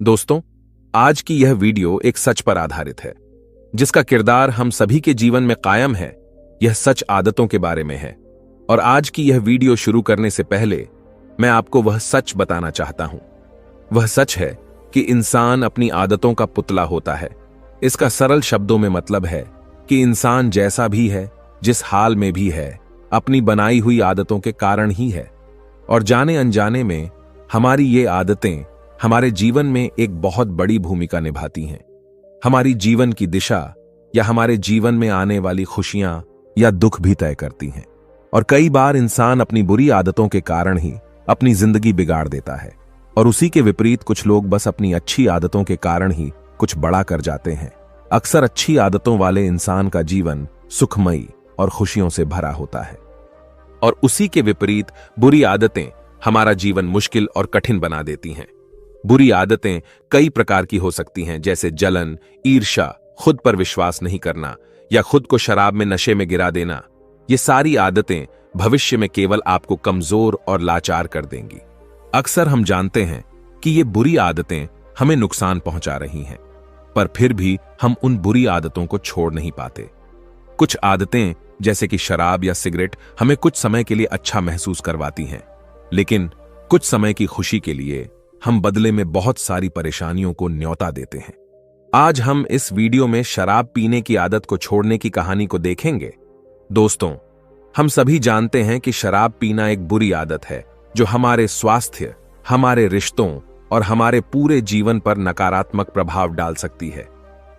दोस्तों, आज की यह वीडियो एक सच पर आधारित है, जिसका किरदार हम सभी के जीवन में कायम है। यह सच आदतों के बारे में है। और आज की यह वीडियो शुरू करने से पहले मैं आपको वह सच बताना चाहता हूं। वह सच है कि इंसान अपनी आदतों का पुतला होता है। इसका सरल शब्दों में मतलब है कि इंसान जैसा भी है, जिस हाल में भी है, अपनी बनाई हुई आदतों के कारण ही है। और जाने अनजाने में हमारी ये आदतें हमारे जीवन में एक बहुत बड़ी भूमिका निभाती हैं। हमारी जीवन की दिशा या हमारे जीवन में आने वाली खुशियां या दुख भी तय करती हैं। और कई बार इंसान अपनी बुरी आदतों के कारण ही अपनी जिंदगी बिगाड़ देता है। और उसी के विपरीत कुछ लोग बस अपनी अच्छी आदतों के कारण ही कुछ बड़ा कर जाते हैं। अक्सर अच्छी आदतों वाले इंसान का जीवन सुखमयी और खुशियों से भरा होता है, और उसी के विपरीत बुरी आदतें हमारा जीवन मुश्किल और कठिन बना देती हैं। बुरी आदतें कई प्रकार की हो सकती हैं, जैसे जलन, ईर्ष्या, खुद पर विश्वास नहीं करना या खुद को शराब में नशे में गिरा देना। ये सारी आदतें भविष्य में केवल आपको कमजोर और लाचार कर देंगी। अक्सर हम जानते हैं कि ये बुरी आदतें हमें नुकसान पहुंचा रही हैं, पर फिर भी हम उन बुरी आदतों को छोड़ नहीं पाते। कुछ आदतें जैसे कि शराब या सिगरेट हमें कुछ समय के लिए अच्छा महसूस करवाती हैं, लेकिन कुछ समय की खुशी के लिए हम बदले में बहुत सारी परेशानियों को न्योता देते हैं। आज हम इस वीडियो में शराब पीने की आदत को छोड़ने की कहानी को देखेंगे। दोस्तों, हम सभी जानते हैं कि शराब पीना एक बुरी आदत है जो हमारे स्वास्थ्य, हमारे रिश्तों और हमारे पूरे जीवन पर नकारात्मक प्रभाव डाल सकती है।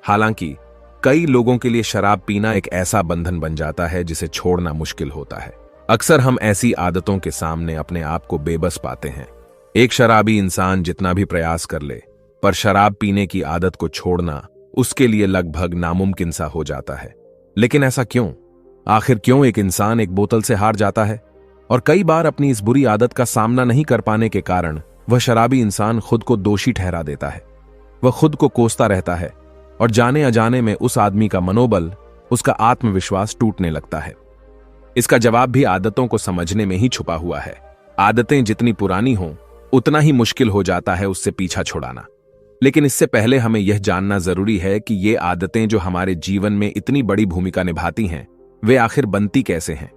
हालांकि कई लोगों के लिए शराब पीना एक ऐसा बंधन बन जाता है जिसे छोड़ना मुश्किल होता है। अक्सर हम ऐसी आदतों के सामने अपने आप को बेबस पाते हैं। एक शराबी इंसान जितना भी प्रयास कर ले, पर शराब पीने की आदत को छोड़ना उसके लिए लगभग नामुमकिन सा हो जाता है। लेकिन ऐसा क्यों? आखिर क्यों एक इंसान एक बोतल से हार जाता है? और कई बार अपनी इस बुरी आदत का सामना नहीं कर पाने के कारण वह शराबी इंसान खुद को दोषी ठहरा देता है। वह खुद को कोसता रहता है और जाने अजाने में उस आदमी का मनोबल, उसका आत्मविश्वास टूटने लगता है। इसका जवाब भी आदतों को समझने में ही छुपा हुआ है। आदतें जितनी पुरानी हों, उतना ही मुश्किल हो जाता है उससे पीछा छुड़ाना। लेकिन इससे पहले हमें यह जानना जरूरी है कि ये आदतें जो हमारे जीवन में इतनी बड़ी भूमिका निभाती हैं, वे आखिर बनती कैसे हैं।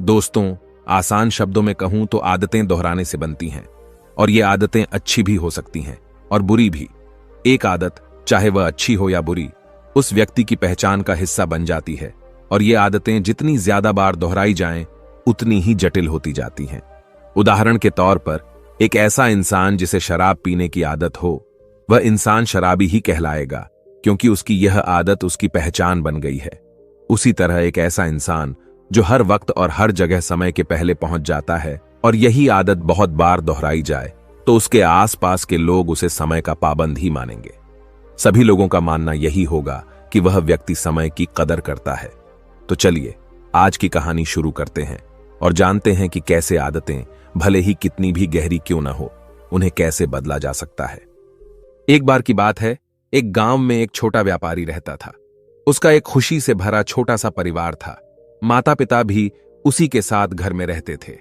दोस्तों, आसान शब्दों में कहूं तो आदतें दोहराने से बनती हैं, और ये आदतें अच्छी भी हो सकती हैं और बुरी भी। एक आदत, चाहे वह अच्छी हो या बुरी, उस व्यक्ति की पहचान का हिस्सा बन जाती है, और ये आदतें जितनी ज्यादा बार दोहराई जाएं, उतनी ही जटिल होती जाती हैं। उदाहरण के तौर पर, एक ऐसा इंसान जिसे शराब पीने की आदत हो, वह इंसान शराबी ही कहलाएगा, क्योंकि उसकी यह आदत उसकी पहचान बन गई है। उसी तरह एक ऐसा इंसान जो हर वक्त और हर जगह समय के पहले पहुंच जाता है, और यही आदत बहुत बार दोहराई जाए, तो उसके आसपास के लोग उसे समय का पाबंद ही मानेंगे। सभी लोगों का मानना यही होगा कि वह व्यक्ति समय की कदर करता है। तो चलिए आज की कहानी शुरू करते हैं और जानते हैं कि कैसे आदतें, भले ही कितनी भी गहरी क्यों ना हो, उन्हें कैसे बदला जा सकता है। एक बार की बात है, एक गांव में एक छोटा व्यापारी रहता था। उसका एक खुशी से भरा छोटा सा परिवार था। माता पिता भी उसी के साथ घर में रहते थे।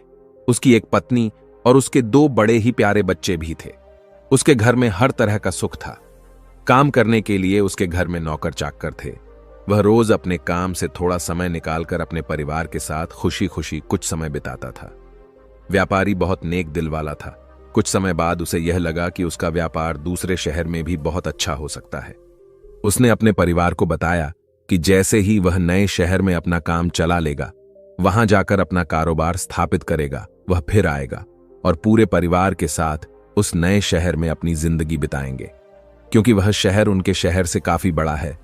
उसकी एक पत्नी और उसके 2 बड़े ही प्यारे बच्चे भी थे। उसके घर में हर तरह का सुख था। काम करने के लिए उसके घर में नौकर चाकर थे। वह रोज अपने काम से थोड़ा समय निकालकर अपने परिवार के साथ खुशी खुशी कुछ समय बिताता था। व्यापारी बहुत नेक दिल वाला था। कुछ समय बाद उसे यह लगा कि उसका व्यापार दूसरे शहर में भी बहुत अच्छा हो सकता है। उसने अपने परिवार को बताया कि जैसे ही वह नए शहर में अपना काम चला लेगा, वहां जाकर अपना कारोबार स्थापित करेगा, वह फिर आएगा और पूरे परिवार के साथ उस नए शहर में अपनी जिंदगी बिताएंगे। क्योंकि वह शहर उनके शहर से काफी बड़ा है,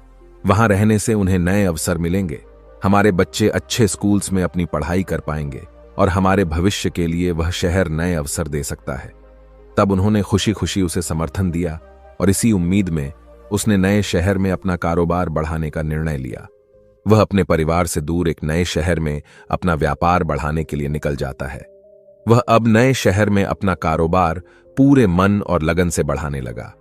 वहां रहने से उन्हें नए अवसर मिलेंगे। हमारे बच्चे अच्छे स्कूल्स में अपनी पढ़ाई कर पाएंगे और हमारे भविष्य के लिए वह शहर नए अवसर दे सकता है। तब उन्होंने खुशी खुशी उसे समर्थन दिया, और इसी उम्मीद में उसने नए शहर में अपना कारोबार बढ़ाने का निर्णय लिया। वह अपने परिवार से दूर एक नए शहर में अपना व्यापार बढ़ाने के लिए निकल जाता है। वह अब नए शहर में अपना कारोबार पूरे मन और लगन से बढ़ाने लगा।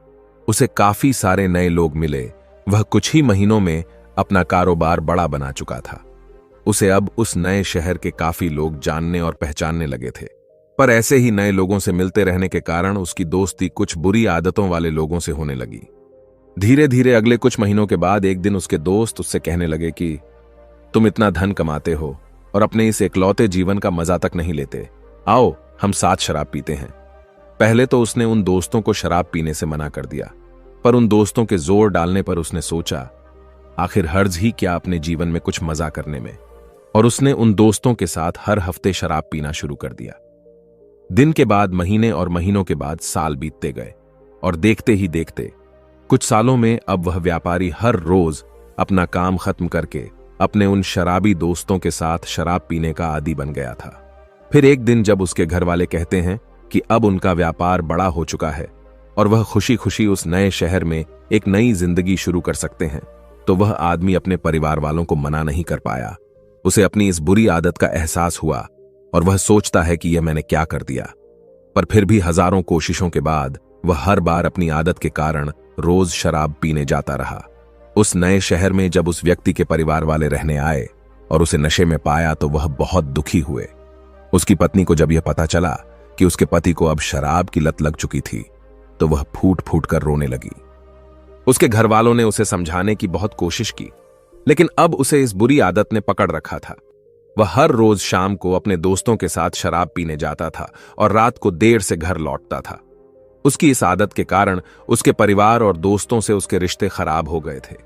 उसे काफी सारे नए लोग मिले। वह कुछ ही महीनों में अपना कारोबार बड़ा बना चुका था। उसे अब उस नए शहर के काफी लोग जानने और पहचानने लगे थे। पर ऐसे ही नए लोगों से मिलते रहने के कारण उसकी दोस्ती कुछ बुरी आदतों वाले लोगों से होने लगी। धीरे धीरे अगले कुछ महीनों के बाद एक दिन उसके दोस्त उससे कहने लगे कि तुम इतना धन कमाते हो और अपने इस एकलौते जीवन का मजा तक नहीं लेते, आओ हम साथ शराब पीते हैं। पहले तो उसने उन दोस्तों को शराब पीने से मना कर दिया, पर उन दोस्तों के जोर डालने पर उसने सोचा आखिर हर्ज ही क्या अपने जीवन में कुछ मजा करने में, और उसने उन दोस्तों के साथ हर हफ्ते शराब पीना शुरू कर दिया। दिन के बाद महीने और महीनों के बाद साल बीतते गए और देखते ही देखते कुछ सालों में अब वह व्यापारी हर रोज अपना काम खत्म करके अपने उन शराबी दोस्तों के साथ शराब पीने का आदी बन गया था। फिर एक दिन जब उसके घर वाले कहते हैं कि अब उनका व्यापार बड़ा हो चुका है और वह खुशी खुशी उस नए शहर में एक नई जिंदगी शुरू कर सकते हैं, तो वह आदमी अपने परिवार वालों को मना नहीं कर पाया। उसे अपनी इस बुरी आदत का एहसास हुआ और वह सोचता है कि यह मैंने क्या कर दिया। पर फिर भी हजारों कोशिशों के बाद वह हर बार अपनी आदत के कारण रोज शराब पीने जाता रहा। उस नए शहर में जब उस व्यक्ति के परिवार वाले रहने आए और उसे नशे में पाया तो वह बहुत दुखी हुए। उसकी पत्नी को जब यह पता चला कि उसके पति को अब शराब की लत लग चुकी थी तो वह फूट फूट कर रोने लगी। उसके घर वालों ने उसे समझाने की बहुत कोशिश की, लेकिन अब उसे इस बुरी आदत ने पकड़ रखा था। वह हर रोज शाम को अपने दोस्तों के साथ शराब पीने जाता था और रात को देर से घर लौटता था। उसकी इस आदत के कारण उसके परिवार और दोस्तों से उसके रिश्ते खराब हो गए थे।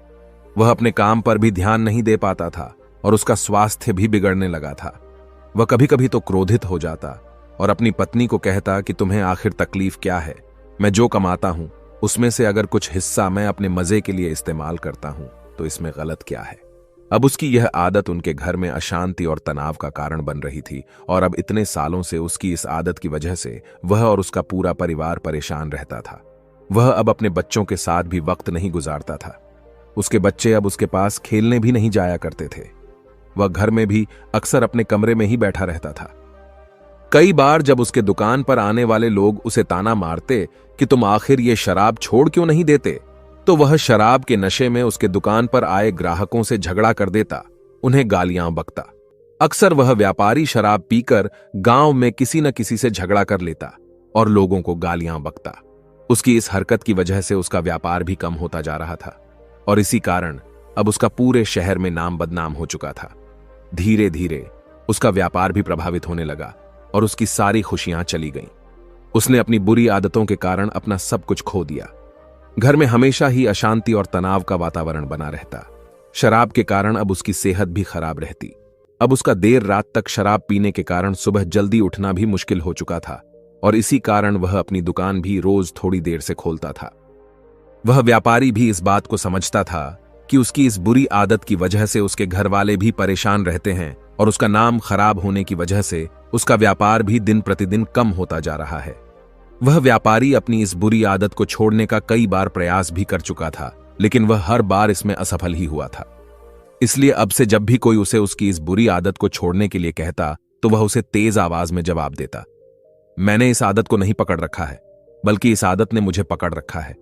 वह अपने काम पर भी ध्यान नहीं दे पाता था और उसका स्वास्थ्य भी बिगड़ने लगा था। वह कभी कभी तो क्रोधित हो जाता और अपनी पत्नी को कहता कि तुम्हें आखिर तकलीफ क्या है, मैं जो कमाता हूं उसमें से अगर कुछ हिस्सा मैं अपने मजे के लिए इस्तेमाल करता हूं तो इसमें गलत क्या है। अब उसकी यह आदत उनके घर में अशांति और तनाव का कारण बन रही थी और अब इतने सालों से उसकी इस आदत की वजह से वह और उसका पूरा परिवार परेशान रहता था। वह अब अपने बच्चों के साथ भी वक्त नहीं गुजारता था। उसके बच्चे अब उसके पास खेलने भी नहीं जाया करते थे। वह घर में भी अक्सर अपने कमरे में ही बैठा रहता था। कई बार जब उसके दुकान पर आने वाले लोग उसे ताना मारते कि तुम आखिर ये शराब छोड़ क्यों नहीं देते, तो वह शराब के नशे में उसके दुकान पर आए ग्राहकों से झगड़ा कर देता, उन्हें गालियां बकता। अक्सर वह व्यापारी शराब पीकर गांव में किसी न किसी से झगड़ा कर लेता और लोगों को गालियां बकता। उसकी इस हरकत की वजह से उसका व्यापार भी कम होता जा रहा था और इसी कारण अब उसका पूरे शहर में नाम बदनाम हो चुका था। धीरे धीरे उसका व्यापार भी प्रभावित होने लगा और उसकी सारी खुशियां चली गईं। उसने अपनी बुरी आदतों के कारण अपना सब कुछ खो दिया। घर में हमेशा ही अशांति और तनाव का वातावरण बना रहता। शराब के कारण अब उसकी सेहत भी खराब रहती। अब उसका देर रात तक शराब पीने के कारण सुबह जल्दी उठना भी मुश्किल हो चुका था और इसी कारण वह अपनी दुकान भी रोज थोड़ी देर से खोलता था। वह व्यापारी भी इस बात को समझता था कि उसकी इस बुरी आदत की वजह से उसके घर वाले भी परेशान रहते हैं और उसका नाम खराब होने की वजह से उसका व्यापार भी दिन प्रतिदिन कम होता जा रहा है। वह व्यापारी अपनी इस बुरी आदत को छोड़ने का कई बार प्रयास भी कर चुका था, लेकिन वह हर बार इसमें असफल ही हुआ था। इसलिए अब से जब भी कोई उसे उसकी इस बुरी आदत को छोड़ने के लिए कहता तो वह उसे तेज आवाज में जवाब देता, मैंने इस आदत को नहीं पकड़ रखा है, बल्कि इस आदत ने मुझे पकड़ रखा है।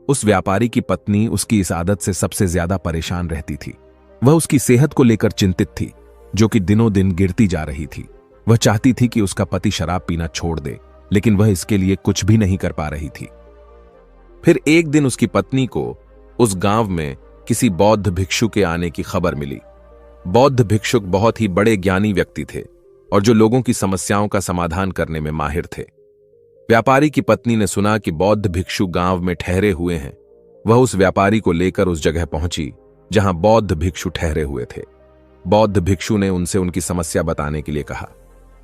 उस व्यापारी की पत्नी उसकी इस आदत से सबसे ज्यादा परेशान रहती थी। वह उसकी सेहत को लेकर चिंतित थी, जो कि दिनों दिन गिरती जा रही थी। वह चाहती थी कि उसका पति शराब पीना छोड़ दे, लेकिन वह इसके लिए कुछ भी नहीं कर पा रही थी। फिर एक दिन उसकी पत्नी को उस गांव में किसी बौद्ध भिक्षु के आने की खबर मिली। बौद्ध भिक्षुक बहुत ही बड़े ज्ञानी व्यक्ति थे और जो लोगों की समस्याओं का समाधान करने में माहिर थे। व्यापारी की पत्नी ने सुना कि बौद्ध भिक्षु गांव में ठहरे हुए हैं। वह उस व्यापारी को लेकर उस जगह पहुंची जहां बौद्ध भिक्षु ठहरे हुए थे। बौद्ध भिक्षु ने उनसे उनकी समस्या बताने के लिए कहा।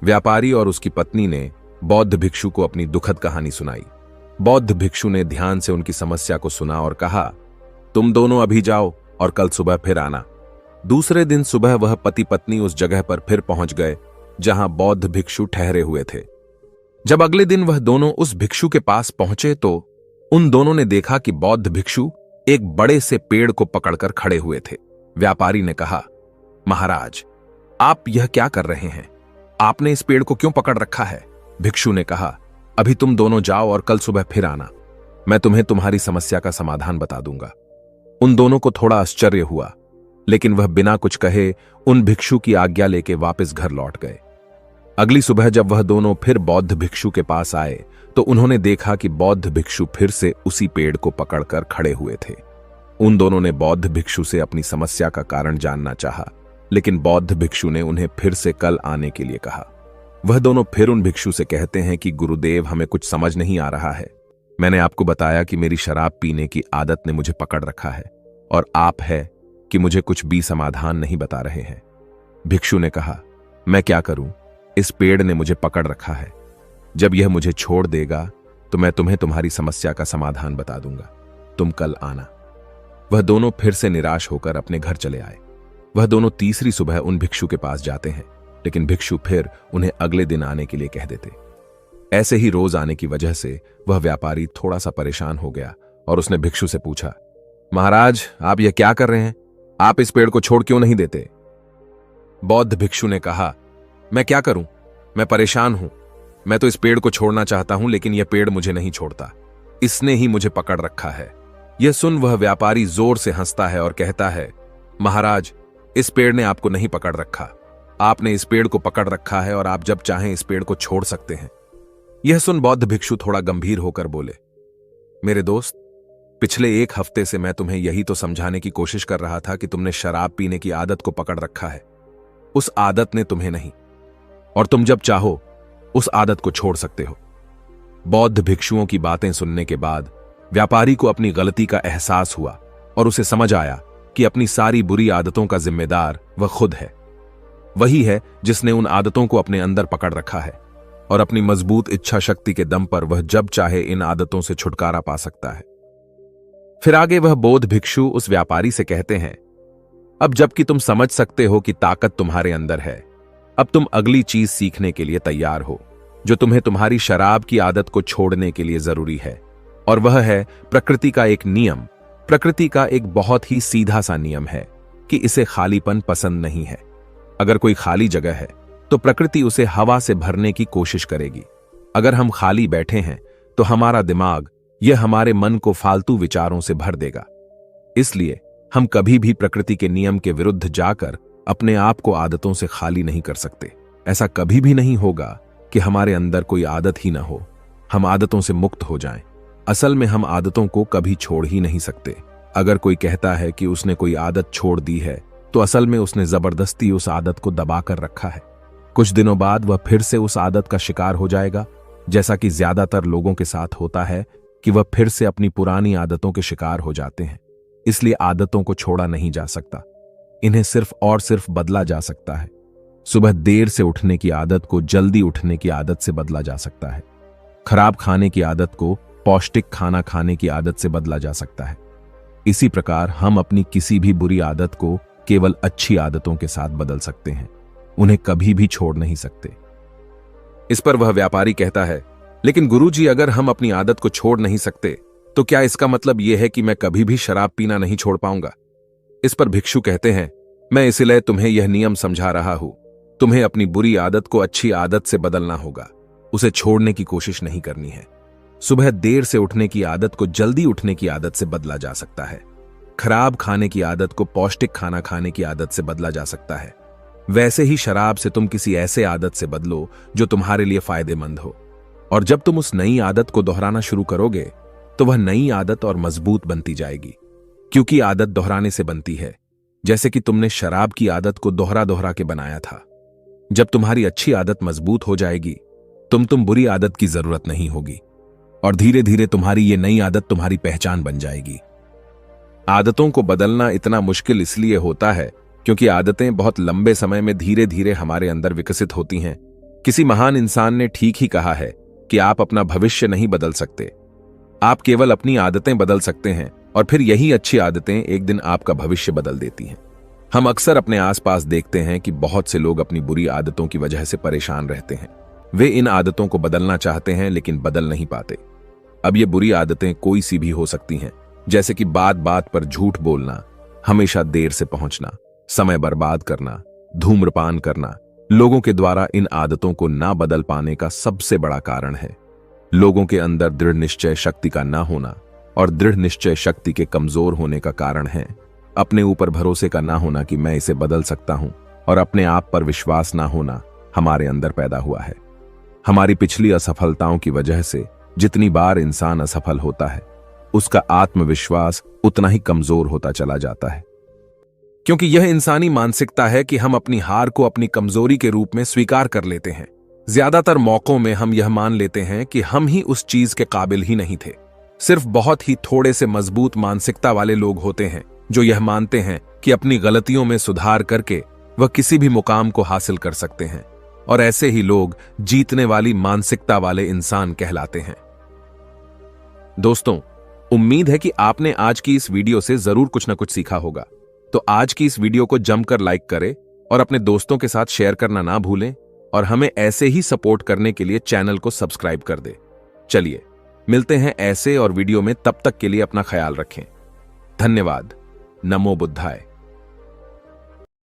व्यापारी और उसकी पत्नी ने बौद्ध भिक्षु को अपनी दुखद कहानी सुनाई। बौद्ध भिक्षु ने ध्यान से उनकी समस्या को सुना और कहा, तुम दोनों अभी जाओ और कल सुबह फिर आना। दूसरे दिन सुबह वह पति पत्नी उस जगह पर फिर पहुंच गए जहां बौद्ध भिक्षु ठहरे हुए थे। जब अगले दिन वह दोनों उस भिक्षु के पास पहुंचे तो उन दोनों ने देखा कि बौद्ध भिक्षु एक बड़े से पेड़ को पकड़कर खड़े हुए थे। व्यापारी ने कहा, महाराज, आप यह क्या कर रहे हैं? आपने इस पेड़ को क्यों पकड़ रखा है? भिक्षु ने कहा, अभी तुम दोनों जाओ और कल सुबह फिर आना, मैं तुम्हें तुम्हारी समस्या का समाधान बता दूंगा। उन दोनों को थोड़ा आश्चर्य हुआ, लेकिन वह बिना कुछ कहे उन भिक्षु की आज्ञा लेके वापस घर लौट गए। अगली सुबह जब वह दोनों फिर बौद्ध भिक्षु के पास आए तो उन्होंने देखा कि बौद्ध भिक्षु फिर से उसी पेड़ को पकड़कर खड़े हुए थे। उन दोनों ने बौद्ध भिक्षु से अपनी समस्या का कारण जानना चाहा, लेकिन बौद्ध भिक्षु ने उन्हें फिर से कल आने के लिए कहा। वह दोनों फिर उन भिक्षु से कहते हैं कि गुरुदेव, हमें कुछ समझ नहीं आ रहा है। मैंने आपको बताया कि मेरी शराब पीने की आदत ने मुझे पकड़ रखा है और आप है कि मुझे कुछ भी समाधान नहीं बता रहे हैं। भिक्षु ने कहा, मैं क्या करूं, इस पेड़ ने मुझे पकड़ रखा है। जब यह मुझे छोड़ देगा तो मैं तुम्हें तुम्हारी समस्या का समाधान बता दूंगा। तुम कल आना। वह दोनों फिर से निराश होकर अपने घर चले आए। वह दोनों तीसरी सुबह उन भिक्षु के पास जाते हैं, लेकिन भिक्षु फिर उन्हें अगले दिन आने के लिए कह देते। ऐसे ही रोज आने की वजह से वह व्यापारी थोड़ा सा परेशान हो गया और उसने भिक्षु से पूछा, महाराज, आप यह क्या कर रहे हैं? आप इस पेड़ को छोड़ क्यों नहीं देते? बौद्ध भिक्षु ने कहा, मैं क्या करूं, मैं परेशान हूं। मैं तो इस पेड़ को छोड़ना चाहता हूं, लेकिन यह पेड़ मुझे नहीं छोड़ता। इसने ही मुझे पकड़ रखा है। यह सुन वह व्यापारी जोर से हंसता है और कहता है, महाराज, इस पेड़ ने आपको नहीं पकड़ रखा। आपने इस पेड़ को पकड़ रखा है और आप जब चाहें इस पेड़ को छोड़ सकते हैं। यह सुन बौद्ध भिक्षु थोड़ा गंभीर होकर बोले, मेरे दोस्त, पिछले एक हफ्ते से मैं तुम्हें यही तो समझाने की कोशिश कर रहा था कि तुमने शराब पीने की आदत को पकड़ रखा है। उस आदत ने तुम्हें नहीं, और तुम जब चाहो उस आदत को छोड़ सकते हो। बौद्ध भिक्षुओं की बातें सुनने के बाद व्यापारी को अपनी गलती का एहसास हुआ और उसे समझ आया कि अपनी सारी बुरी आदतों का जिम्मेदार वह खुद है। वही है जिसने उन आदतों को अपने अंदर पकड़ रखा है और अपनी मजबूत इच्छा शक्ति के दम पर वह जब चाहे इन आदतों से छुटकारा पा सकता है। फिर आगे वह बौद्ध भिक्षु उस व्यापारी से कहते हैं, अब जबकि तुम समझ सकते हो कि ताकत तुम्हारे अंदर है, अब तुम अगली चीज सीखने के लिए तैयार हो जो तुम्हें तुम्हारी शराब की आदत को छोड़ने के लिए जरूरी है, और वह है प्रकृति का एक नियम। प्रकृति का एक बहुत ही सीधा सा नियम है कि इसे खालीपन पसंद नहीं है। अगर कोई खाली जगह है तो प्रकृति उसे हवा से भरने की कोशिश करेगी। अगर हम खाली बैठे हैं तो हमारा दिमाग यह हमारे मन को फालतू विचारों से भर देगा। इसलिए हम कभी भी प्रकृति के नियम के विरुद्ध जाकर अपने आप को आदतों से खाली नहीं कर सकते। ऐसा कभी भी नहीं होगा कि हमारे अंदर कोई आदत ही ना हो, हम आदतों से मुक्त हो जाएं। असल में हम आदतों को कभी छोड़ ही नहीं सकते। अगर कोई कहता है कि उसने कोई आदत छोड़ दी है तो असल में उसने जबरदस्ती उस आदत को दबा कर रखा है। कुछ दिनों बाद वह फिर से उस आदत का शिकार हो जाएगा, जैसा कि ज्यादातर लोगों के साथ होता है कि वह फिर से अपनी पुरानी आदतों के शिकार हो जाते हैं। इसलिए आदतों को छोड़ा नहीं जा सकता, इन्हें सिर्फ और सिर्फ बदला जा सकता है। सुबह देर से उठने की आदत को जल्दी उठने की आदत से बदला जा सकता है। खराब खाने की आदत को पौष्टिक खाना खाने की आदत से बदला जा सकता है। इसी प्रकार हम अपनी किसी भी बुरी आदत को केवल अच्छी आदतों के साथ बदल सकते हैं, उन्हें कभी भी छोड़ नहीं सकते। इस पर वह व्यापारी कहता है, लेकिन गुरुजी, अगर हम अपनी आदत को छोड़ नहीं सकते तो क्या इसका मतलब यह है कि मैं कभी भी शराब पीना नहीं छोड़ पाऊंगा? इस पर भिक्षु कहते हैं, मैं इसलिए तुम्हें यह नियम समझा रहा हूं। तुम्हें अपनी बुरी आदत को अच्छी आदत से बदलना होगा, उसे छोड़ने की कोशिश नहीं करनी है। सुबह देर से उठने की आदत को जल्दी उठने की आदत से बदला जा सकता है। खराब खाने की आदत को पौष्टिक खाना खाने की आदत से बदला जा सकता है। वैसे ही शराब से तुम किसी ऐसे आदत से बदलो जो तुम्हारे लिए फायदेमंद हो, और जब तुम उस नई आदत को दोहराना शुरू करोगे तो वह नई आदत और मजबूत बनती जाएगी, क्योंकि आदत दोहराने से बनती है। जैसे कि तुमने शराब की आदत को दोहरा दोहरा के बनाया था। जब तुम्हारी अच्छी आदत मजबूत हो जाएगी तुम बुरी आदत की जरूरत नहीं होगी, और धीरे धीरे तुम्हारी ये नई आदत तुम्हारी पहचान बन जाएगी। आदतों को बदलना इतना मुश्किल इसलिए होता है क्योंकि आदतें बहुत लंबे समय में धीरे धीरे हमारे अंदर विकसित होती हैं। किसी महान इंसान ने ठीक ही कहा है कि आप अपना भविष्य नहीं बदल सकते, आप केवल अपनी आदतें बदल सकते हैं, और फिर यही अच्छी आदतें एक दिन आपका भविष्य बदल देती हैं। हम अक्सर अपने आसपास देखते हैं कि बहुत से लोग अपनी बुरी आदतों की वजह से परेशान रहते हैं। वे इन आदतों को बदलना चाहते हैं लेकिन बदल नहीं पाते। अब ये बुरी आदतें कोई सी भी हो सकती हैं, जैसे कि बात बात पर झूठ बोलना, हमेशा देर से पहुंचना, समय बर्बाद करना, धूम्रपान करना। लोगों के द्वारा इन आदतों को ना बदल पाने का सबसे बड़ा कारण है लोगों के अंदर दृढ़ निश्चय शक्ति का ना होना, और दृढ़ निश्चय शक्ति के कमजोर होने का कारण है अपने ऊपर भरोसे का ना होना कि मैं इसे बदल सकता हूं, और अपने आप पर विश्वास ना होना हमारे अंदर पैदा हुआ है। हमारी पिछली असफलताओं की वजह से जितनी बार इंसान असफल होता है, उसका आत्मविश्वास उतना ही कमजोर होता चला जाता है, क्योंकि यह इंसानी मानसिकता है कि हम अपनी हार को अपनी कमजोरी के रूप में स्वीकार कर लेते हैं। ज्यादातर मौकों में हम यह मान लेते हैं कि हम ही उस चीज के काबिल ही नहीं थे। सिर्फ बहुत ही थोड़े से मजबूत मानसिकता वाले लोग होते हैं जो यह मानते हैं कि अपनी गलतियों में सुधार करके वह किसी भी मुकाम को हासिल कर सकते हैं, और ऐसे ही लोग जीतने वाली मानसिकता वाले इंसान कहलाते हैं। दोस्तों, उम्मीद है कि आपने आज की इस वीडियो से जरूर कुछ न कुछ सीखा होगा। तो आज की इस वीडियो को जमकर लाइक करें और अपने दोस्तों के साथ शेयर करना ना भूलें, और हमें ऐसे ही सपोर्ट करने के लिए चैनल को सब्सक्राइब कर दें। चलिए मिलते हैं ऐसे और वीडियो में, तब तक के लिए अपना ख्याल रखें। धन्यवाद। नमो बुद्धाय।